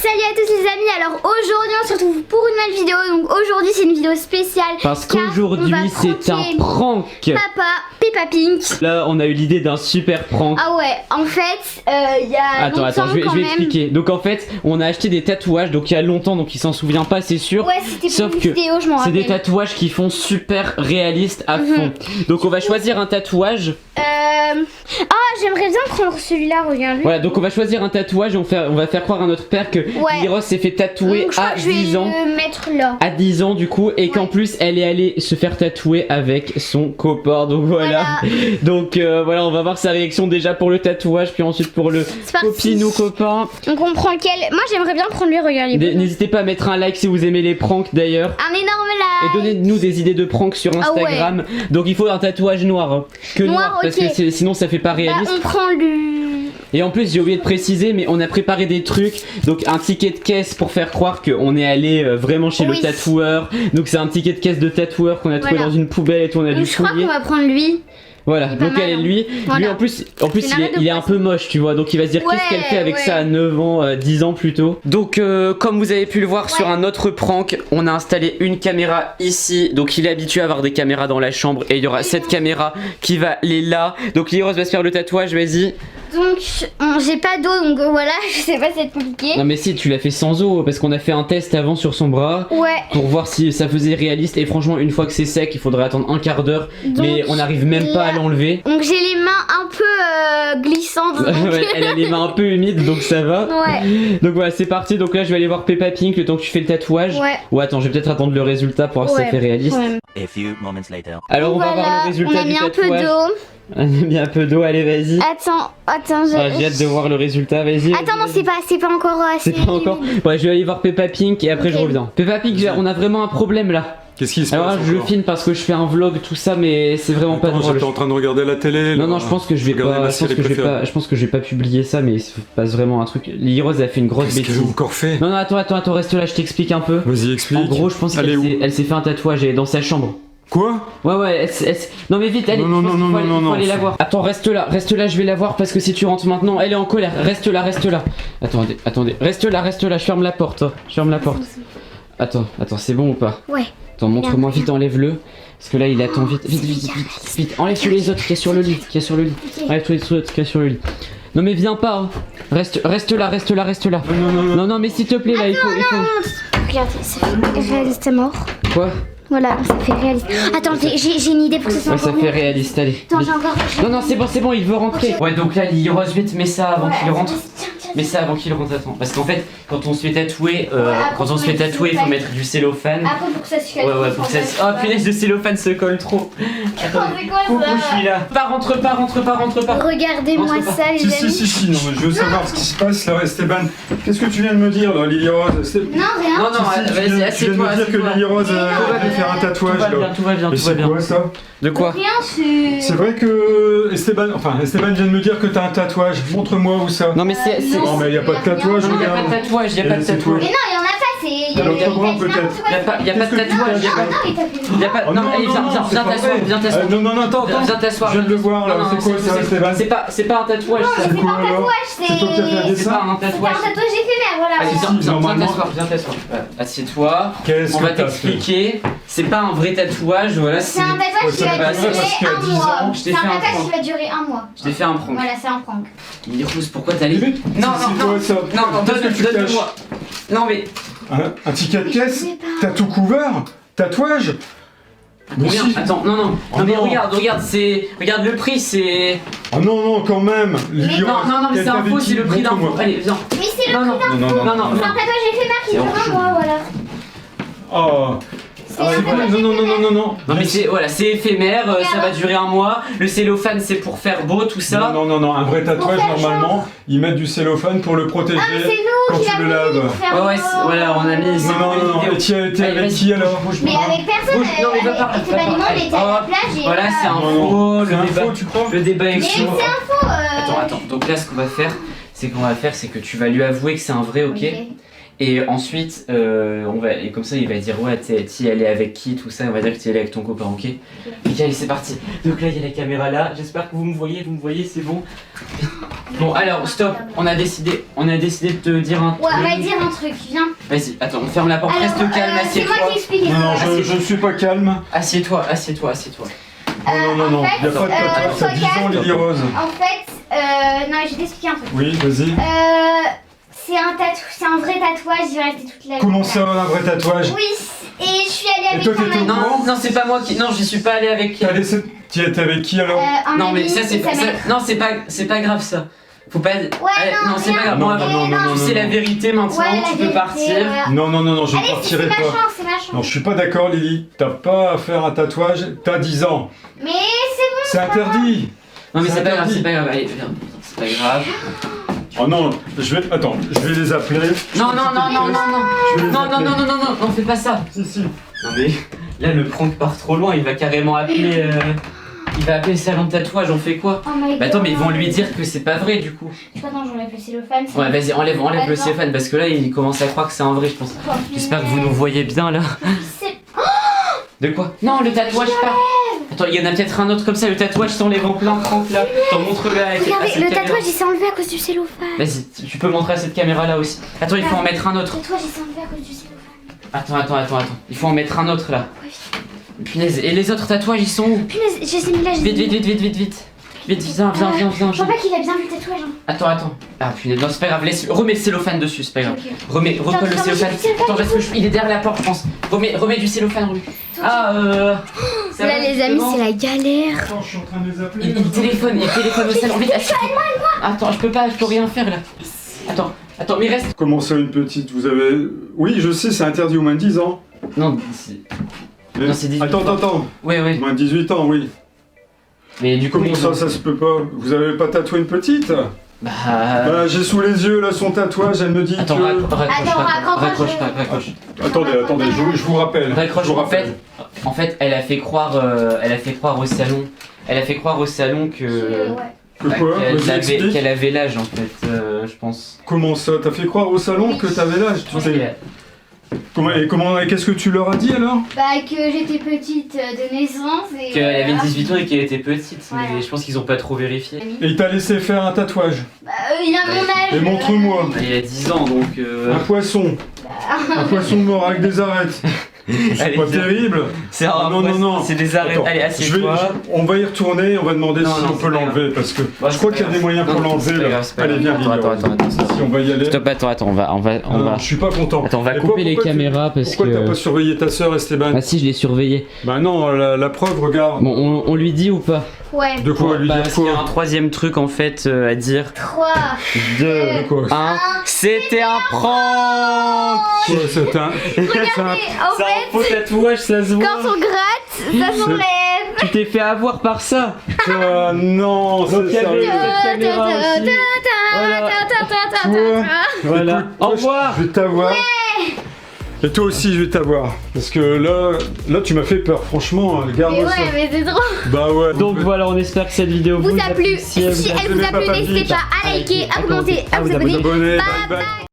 Salut à tous les amis, alors aujourd'hui on se retrouve pour une nouvelle vidéo. Donc aujourd'hui c'est une vidéo spéciale parce qu'aujourd'hui c'est un prank. Papa, Peppa Pink. Là on a eu l'idée d'un super prank. Ah ouais, en fait il y a Attends, je vais expliquer. Donc en fait on a acheté des tatouages donc il y a longtemps, donc il s'en souvient pas c'est sûr. Ouais, c'était Sauf pour une que vidéo, je m'en rappelle. C'est des tatouages qui font super réalistes à fond. Donc on va choisir un tatouage. Ah, j'aimerais bien prendre celui-là, regarde. Voilà, donc on va choisir un tatouage et on va faire croire à notre père que Lyros s'est fait tatouer à 10 ans. Je vais le mettre là. À 10 ans du coup, et qu'en plus elle est allée se faire tatouer avec son copain. Donc voilà. Donc voilà, on va voir sa réaction déjà pour le tatouage, puis ensuite pour le copinou copain. Donc on prend lequel? Moi j'aimerais bien prendre lui, regardez. N'hésitez pas à mettre un like si vous aimez les pranks d'ailleurs. Un énorme like. Et donnez-nous des idées de pranks sur Instagram. Donc il faut un tatouage noir. Hein. Que noir, parce que sinon ça fait pas réaliste. On prend lui. Et en plus j'ai oublié de préciser, mais on a préparé des trucs. Donc un ticket de caisse pour faire croire qu'on est allé vraiment chez le tatoueur. Donc c'est un ticket de caisse de tatoueur qu'on a trouvé dans une poubelle et tout, on a dû fouiller. Je crois qu'on va prendre lui. Voilà, donc elle est lui. Lui en plus il est un peu moche, tu vois. Donc il va se dire qu'est-ce qu'elle fait avec ça à 9 ans, 10 ans plus tôt. Donc comme vous avez pu le voir sur un autre prank, on a installé une caméra ici. Donc il est habitué à avoir des caméras dans la chambre. Et il y aura cette caméra qui va aller là. Donc Lyros va se faire le tatouage, vas-y. Donc j'ai pas d'eau, donc voilà, je sais pas, c'est compliqué. Non mais si, tu l'as fait sans eau, parce qu'on a fait un test avant sur son bras. Pour voir si ça faisait réaliste. Et franchement une fois que c'est sec, il faudrait attendre un quart d'heure. Mais on n'arrive même pas à l'enlever. Donc j'ai les mains un peu glissantes. Ouais, elle a les mains un peu humides, donc ça va. Donc voilà, c'est parti. Donc là je vais aller voir Peppa Pink le temps que tu fais le tatouage. Ou attends, je vais peut-être attendre le résultat pour voir si ça fait réaliste. A few moments later. Alors on va voir le résultat du tatouage. On a mis un peu d'eau. On a mis un peu d'eau, allez vas-y. Attends, j'ai hâte de voir le résultat, vas-y. Attends, non, c'est pas encore assez. C'est pas encore. Ouais, je vais aller voir Peppa Pink et après je reviens. Peppa Pink, on a vraiment un problème là. Qu'est-ce qui se passe? Alors là, je le filme parce que je fais un vlog, tout ça, mais c'est vraiment pas drôle. J'étais en train de regarder la télé. Non, je pense que je vais pas. Je pense que je vais pas publier ça, mais il se passe vraiment un truc. Lyros a fait une grosse bêtise. Qu'est-ce qu'elle a encore fait? Non, attends, reste là, je t'explique un peu. Vas-y, explique. En gros, je pense qu'elle s'est fait un tatouage, elle est dans sa chambre. Quoi? Ouais, non mais vite, allez, faut aller la voir. Attends, reste là, je vais la voir parce que si tu rentres maintenant, elle est en colère. Reste là. Attendez, reste là, je ferme la porte. Attends, c'est bon ou pas? Ouais. Attends, montre-moi vite, enlève-le. Parce que là, il attend vite. Enlève tous les autres qui est sur le lit. Enlève tous les autres qui est sur le lit. Non mais viens pas, hein. Reste là. Non, mais s'il te plaît, là, il faut... Regarde, ça fait réaliste à mort. Quoi? Voilà, ça fait réaliste. Attends, j'ai une idée pour que ça soit ça fait réaliste, allez. Attends, j'ai encore... Non, c'est bon, il veut rentrer. Ouais, donc là, Lyros, vite, mets ça avant qu'il rentre. Mais ça avant qu'il rentre, attends. Parce qu'en fait, quand on se fait tatouer, il faut mettre du cellophane. Après, pour que ça se colle. Ouais, pour que ça se... Oh punaise, le cellophane se colle trop. Attends, coucou, je suis là. Pas, rentre pas. Regardez-moi ça, les amis. Si, non, mais je veux savoir ce qui se passe là, Esteban. Qu'est-ce que tu viens de me dire là, Lily Rose? Non, rien. Non, vas-y, assieds-toi. Tu viens de me dire que Lily Rose allait faire un tatouage là. Tout va bien. C'est quoi ça? De quoi? Rien, c'est vrai que Esteban vient de me dire que t'as un tatouage. Montre-moi où ça. Non, mais c'est... Non, mais y a pas de tatouage, il y a pas de tatouage, Mais non, il y en a pas, c'est... Il y a l'autre bras peut-être. Il y a pas de tatouage, Non, allez, viens t'asseoir. Non, attends. Viens t'asseoir. Je viens de le voir là, c'est quoi ça, Esteban? C'est pas un tatouage, ça. C'est quoi alors? C'est toi qui as fait C'est pas un tatouage. C'est un tatouage éphémère, voilà. Viens t'asseoir. Assieds-toi. On va t'expliquer. C'est pas un vrai tatouage, voilà. C'est un tatouage qui va durer un mois. C'est un tatouage qui va durer un mois. Je t'ai fait un prank. Voilà, c'est un prank. Lyros, pourquoi t'as les... Non, donne-moi. Non mais... Un ticket de caisse? T'as tout couvert? Tatouage? Combien? Attends, non, mais regarde, regarde le prix, c'est... Oh non, quand même. Non, mais c'est un faux, c'est le prix d'un faux. Allez, viens. Mais c'est le prix d'un faux. Non. C'est un tatouage éphémère qui dure un mois, voilà. Oh. Non. Non mais c'est éphémère, ça va durer un mois. Le cellophane c'est pour faire beau, tout ça. Non, un vrai tatouage normalement, ils mettent du cellophane pour le protéger quand tu le laves. Ouais, voilà, on a mis... Non, t'es avec qui alors? Mais avec personne, non, mais va par là. on était à la plage et... Voilà, c'est un faux, le débat est chaud. Mais c'est un faux. Attends, donc là ce qu'on va faire, c'est que tu vas lui avouer que c'est un vrai, ok? Et ensuite, et comme ça, il va dire ouais, t'y allais avec qui, tout ça. On va dire que t'y allais avec ton copain, ok? Ok, allez, c'est parti. Donc là, il y a la caméra là. J'espère que vous me voyez, c'est bon. Bon, alors, stop. On a décidé de te dire un truc. Ouais, on va dire un truc, viens. Vas-y, attends, on ferme la porte. Alors, Reste calme, c'est assieds-toi. moi qui explique. Non, je suis pas calme. Assieds-toi. Non, en fait, il n'y a pas de tatouage, t'as 10 ans, Lily Rose. En fait, non, je vais t'expliquer un truc. Oui, vas-y. C'est un vrai tatouage, il va rester toute la vie. Comment ça, un vrai tatouage? Oui, et je suis allée avec toi, un t'étais au ami. courant? Non, c'est pas moi qui. Non, je suis pas allée avec. Tu étais avec qui alors? Un Non, mais ami ça, c'est et sa pas. mère. Non, c'est pas grave ça. Faut pas. Ouais, non, c'est pas grave. Non, Bon, c'est la vérité maintenant, Ouais, la tu peux vérité, partir. voilà. Non, je ne Allez, partirai c'est ma pas. chance, c'est ma chance. Non, je suis pas d'accord, Lily. T'as pas à faire un tatouage, t'as 10 ans. Mais c'est C'est interdit. Non, mais c'est pas grave, interdit. c'est pas grave. Allez, viens. C'est pas grave. Oh non, je vais les appeler. Non, Je vais les appeler. non, fais pas ça. Si. Non, mais là, le prank part trop loin. Il va carrément appeler. Il va appeler le salon de tatouage. On fait quoi? Oh my Bah attends, mais ils vont God. lui dire que c'est pas vrai du coup. Je sais pas, non, j'enlève le cellophane. Ouais, vas-y, enlève le Attends. cellophane parce que là, il commence à croire que c'est un vrai, je pense. Oh, J'espère que vous nous voyez bien là. C'est- De quoi? Non, le tatouage pas. Attends, il y en a peut-être un autre comme ça, le tatouage s'enlève en plein prank là. T'en montre-le à cette Regardez, le caméra. tatouage il s'est enlevé à cause du cellophane. Vas-y, tu peux montrer à cette caméra là aussi. Attends, il faut en mettre un autre. Le tatouage il s'est enlevé à cause du cellophane. Attends. Il faut en mettre un autre là. Ouais, Punaise, et les autres tatouages ils sont où? punaise, je les ai mis là, je les ai Vite, mis. vite, viens. Je vois pas qu'il a bien vu le tatouage. Hein. Attends. Ah punaise, non, c'est pas grave, remets le cellophane dessus, c'est pas grave. Ok. Recolle le Attends, cellophane. j'ai le Attends, parce que il est derrière la porte, je pense. Remets du cellophane, lui. Ah, ça Là va, les amis, bon c'est la galère. Attends, je suis en train de les appeler. Il téléphone au salon. Vite, attends, je peux rien faire là. Attends, mais reste. Comment ça, une petite? Vous avez... Oui, je sais, c'est interdit aux moins de 10 ans. Non, Mais- Non, c'est 18 Attends. ouais. Moins de 18 ans, oui. Mais du coup, Comment ça se peut pas? Vous avez pas tatoué une petite? Bah. Voilà, j'ai sous les yeux là son tatouage, elle me dit Attends, que... raccroche. Attendez, je vous rappelle. Raccroche, Je vous en rappelle. fait, elle a fait croire au salon. Elle a fait croire au salon que. Ouais. Que quoi? Vas-y, explique. Qu'elle avait l'âge en fait, je pense. Comment ça? T'as fait croire au salon que t'avais l'âge? Je pense qu'elle- Et qu'est-ce que tu leur as dit alors? Bah que j'étais petite de naissance et... Qu'elle avait 18 ans et qu'elle était petite, Voilà. mais je pense qu'ils ont pas trop vérifié. Et il t'a laissé faire un tatouage. Bah il a mon âge. Et montre-moi. Il a 10 ans donc. Un poisson. Un poisson mort avec des arêtes. C'est Allez, pas viens. terrible. C'est un Non. C'est des arrêts. Attends, Allez, assieds-toi. on va y retourner, on va demander Non, si non, on c'est peut pas l'enlever parce que Ouais, je crois qu'il y a des moyens pour l'enlever là. Allez, viens, Attends, si on va y aller. Stop, attends, on va. Non, je suis pas content. Attends, on va Et couper les pourquoi caméras parce Pourquoi t'as que. pas surveillé ta sœur Esteban? Ah si, je l'ai surveillé. Bah non, la preuve, regarde. Bon, on lui dit ou pas? Ouais. De quoi lui dire Parce qu'il y a un quoi? troisième truc en fait à dire. 3. 2, De quoi? 1. C'était un prank! Quoi, c'est un... Regardez, en C'est un fait, faux tatouage, ça se voit. quand on gratte, ça s'enlève. Tu t'es fait avoir par ça. Ah non, c'est Donc, il y avait sérieux. cette caméra aussi. Voilà. Écoute, Au toi, revoir. Je vais t'avoir. Et toi aussi, je vais t'avoir. Parce que là, tu m'as fait peur. Franchement, Mais regarde-moi ça. ouais, mais c'est drôle. Bah ouais. Donc voilà, on espère que cette vidéo Vous a plu. Si elle vous a plu, abonnez, n'hésitez pas à liker, à commenter, à vous abonner. Abonnez, Bye bye bye.